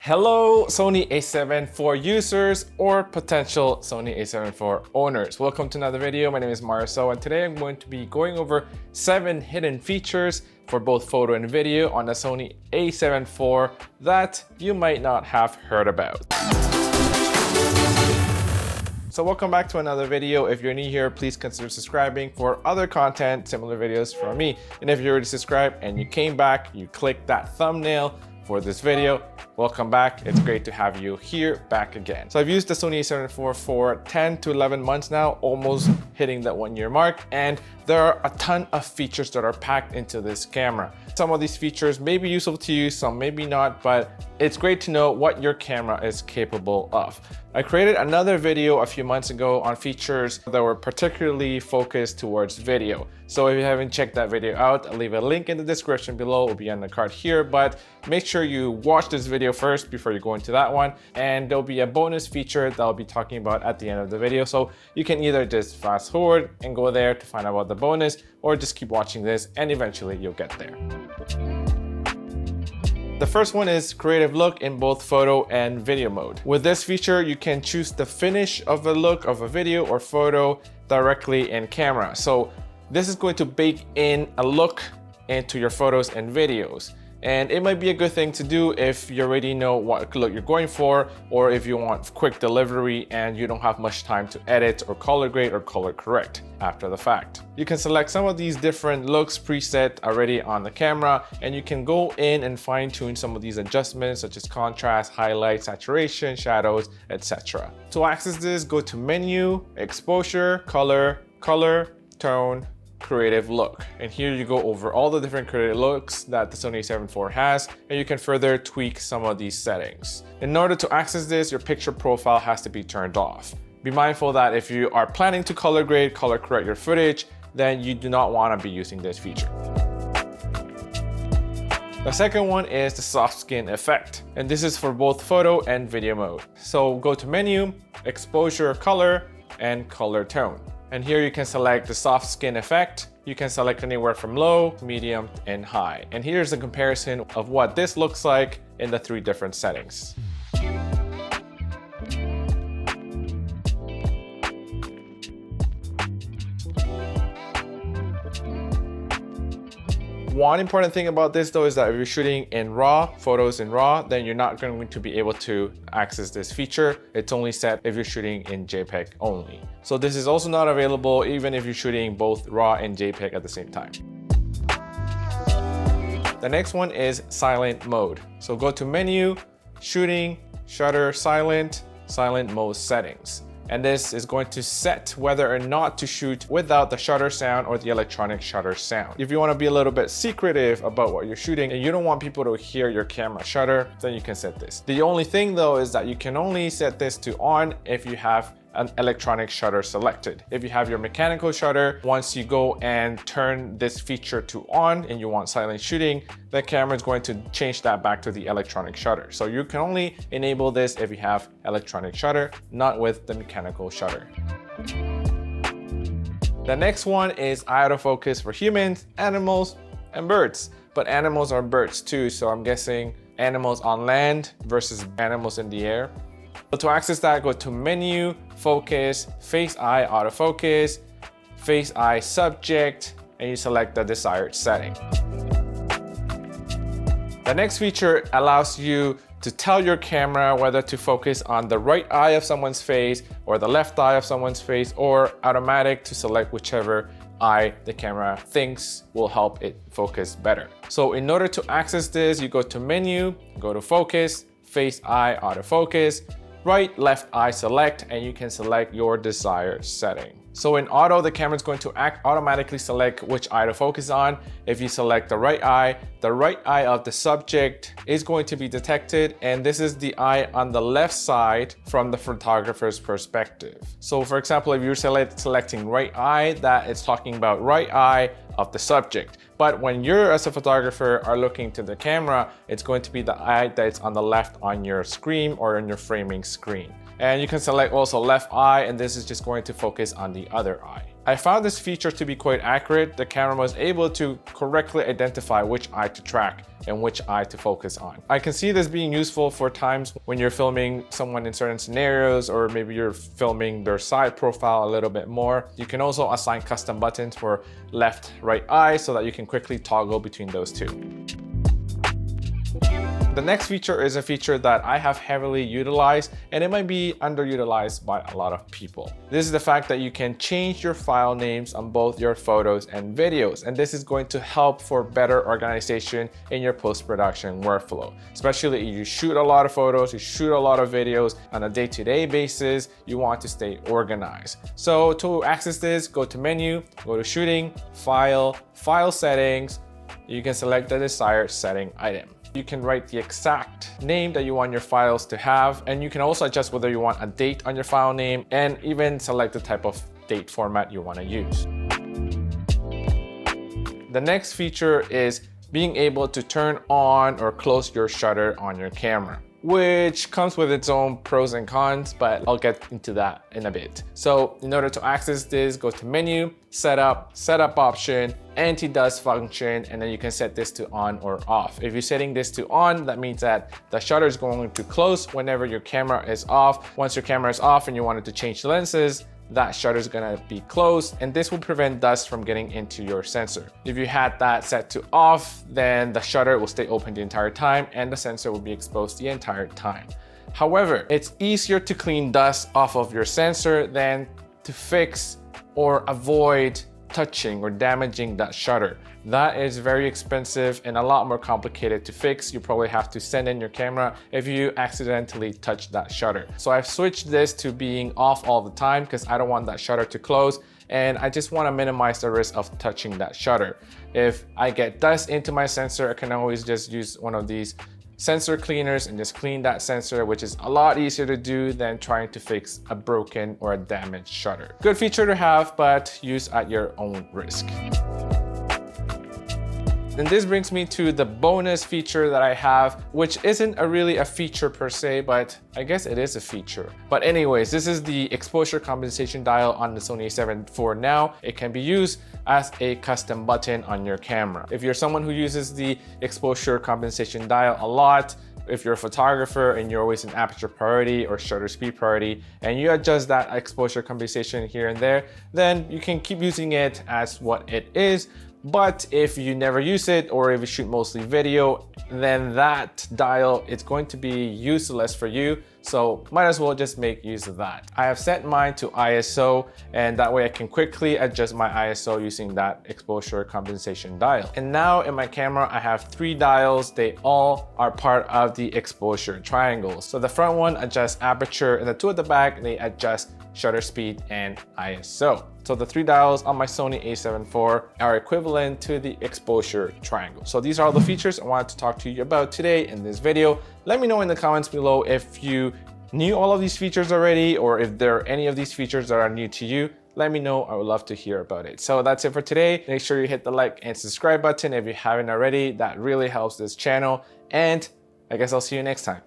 Hello, Sony A7 IV users or potential Sony A7 IV owners. Welcome to another video. My name is Marcel, and today I'm going to be going over 7 hidden features for both photo and video on the Sony A7 IV that you might not have heard about. So welcome back to another video. If you're new here, please consider subscribing for other content, similar videos from me. And if you already subscribed and you came back, you clicked that thumbnail for this video, welcome back. It's great to have you here back again. So I've used the Sony A7 IV for 10 to 11 months now, almost hitting that 1-year mark. And there are a ton of features that are packed into this camera. Some of these features may be useful to you, some maybe not, but it's great to know what your camera is capable of. I created another video a few months ago on features that were particularly focused towards video. So if you haven't checked that video out, I'll leave a link in the description below. It will be on the card here, but make sure you watch this video first before you go into that one. And there'll be a bonus feature that I'll be talking about at the end of the video. So you can either just fast forward and go there to find out about the bonus, or just keep watching this and eventually you'll get there. The first one is creative look in both photo and video mode. With this feature, you can choose the finish of a look of a video or photo directly in camera. So this is going to bake in a look into your photos and videos. And it might be a good thing to do if you already know what look you're going for, or if you want quick delivery and you don't have much time to edit or color grade or color correct after the fact. You can select some of these different looks preset already on the camera, and you can go in and fine tune some of these adjustments such as contrast, highlight, saturation, shadows, etc. To access this, go to Menu, Exposure, Color, Tone, Creative look, and here you go over all the different creative looks that the Sony A7 IV has, and you can further tweak some of these settings. In order to access this, your picture profile has to be turned off. Be mindful that if you are planning to color grade, color correct your footage, then you do not want to be using this feature. The second one is the soft skin effect, and this is for both photo and video mode. So go to Menu, Exposure, Color, and Color Tone. And here you can select the soft skin effect. You can select anywhere from low, medium, and high. And here's a comparison of what this looks like in the 3 different settings. One important thing about this though is that if you're shooting in RAW, photos in RAW, then you're not going to be able to access this feature. It's only set if you're shooting in JPEG only. So this is also not available even if you're shooting both RAW and JPEG at the same time. The next one is silent mode. So go to Menu, Shooting, Shutter, Silent mode settings. And this is going to set whether or not to shoot without the shutter sound or the electronic shutter sound. If you want to be a little bit secretive about what you're shooting and you don't want people to hear your camera shutter, then you can set this. The only thing though is that you can only set this to on if you have an electronic shutter selected. If you have your mechanical shutter, once you go and turn this feature to on and you want silent shooting, the camera is going to change that back to the electronic shutter. So you can only enable this if you have electronic shutter, not with the mechanical shutter. The next one is autofocus for humans, animals, and birds. But animals are birds too, so I'm guessing animals on land versus animals in the air. So to access that, go to Menu, Focus, Face Eye Autofocus, Face Eye Subject, and you select the desired setting. The next feature allows you to tell your camera whether to focus on the right eye of someone's face or the left eye of someone's face, or automatic to select whichever eye the camera thinks will help it focus better. So in order to access this, you go to Menu, go to Focus, Face Eye Autofocus, right, left eye select, and you can select your desired setting. So in auto, the camera is going to automatically select which eye to focus on. If you select the right eye of the subject is going to be detected, and this is the eye on the left side from the photographer's perspective. So for example, if you're selecting right eye, that it's talking about right eye of the subject. But when you're, as a photographer, are looking to the camera, it's going to be the eye that's on the left on your screen or on your framing screen. And you can select also left eye, and this is just going to focus on the other eye. I found this feature to be quite accurate. The camera was able to correctly identify which eye to track and which eye to focus on. I can see this being useful for times when you're filming someone in certain scenarios, or maybe you're filming their side profile a little bit more. You can also assign custom buttons for left, right eye so that you can quickly toggle between those two. The next feature is a feature that I have heavily utilized, and it might be underutilized by a lot of people. This is the fact that you can change your file names on both your photos and videos, and this is going to help for better organization in your post-production workflow. Especially if you shoot a lot of photos, you shoot a lot of videos on a day-to-day basis, you want to stay organized. So to access this, go to menu, go to shooting, file, file settings. You can select the desired setting item. You can write the exact name that you want your files to have, and you can also adjust whether you want a date on your file name and even select the type of date format you want to use. The next feature is being able to turn on or close your shutter on your camera, which comes with its own pros and cons, but I'll get into that in a bit. So in order to access this, go to menu, setup option, anti-dust function, and then you can set this to on or off. If you're setting this to on, that means that the shutter is going to close whenever your camera is off. Once your camera is off and you wanted to change the lenses, that shutter is gonna be closed, and this will prevent dust from getting into your sensor. If you had that set to off, then the shutter will stay open the entire time and the sensor will be exposed the entire time. However, it's easier to clean dust off of your sensor than to fix or avoid touching or damaging that shutter. That is very expensive and a lot more complicated to fix. You probably have to send in your camera if you accidentally touch that shutter. So I've switched this to being off all the time because I don't want that shutter to close, and I just want to minimize the risk of touching that shutter. If I get dust into my sensor, I can always just use one of these sensor cleaners and just clean that sensor, which is a lot easier to do than trying to fix a broken or a damaged shutter. Good feature to have, but use at your own risk. And this brings me to the bonus feature that I have, which isn't really a feature per se, but I guess it is a feature. But anyways, this is the exposure compensation dial on the Sony A7 IV now. It can be used as a custom button on your camera. If you're someone who uses the exposure compensation dial a lot, if you're a photographer and you're always in aperture priority or shutter speed priority, and you adjust that exposure compensation here and there, then you can keep using it as what it is. But if you never use it, or if you shoot mostly video, then that dial is going to be useless for you. So might as well just make use of that. I have set mine to ISO, and that way I can quickly adjust my ISO using that exposure compensation dial. And now in my camera, I have 3 dials. They all are part of the exposure triangle. So the front one adjusts aperture, and the 2 at the back, they adjust shutter speed and ISO. So the 3 dials on my Sony A7 IV are equivalent to the exposure triangle. So these are all the features I wanted to talk to you about today in this video. Let me know in the comments below if you knew all of these features already, or if there are any of these features that are new to you. Let me know, I would love to hear about it. So that's it for today. Make sure you hit the like and subscribe button if you haven't already. That really helps this channel. And I guess I'll see you next time.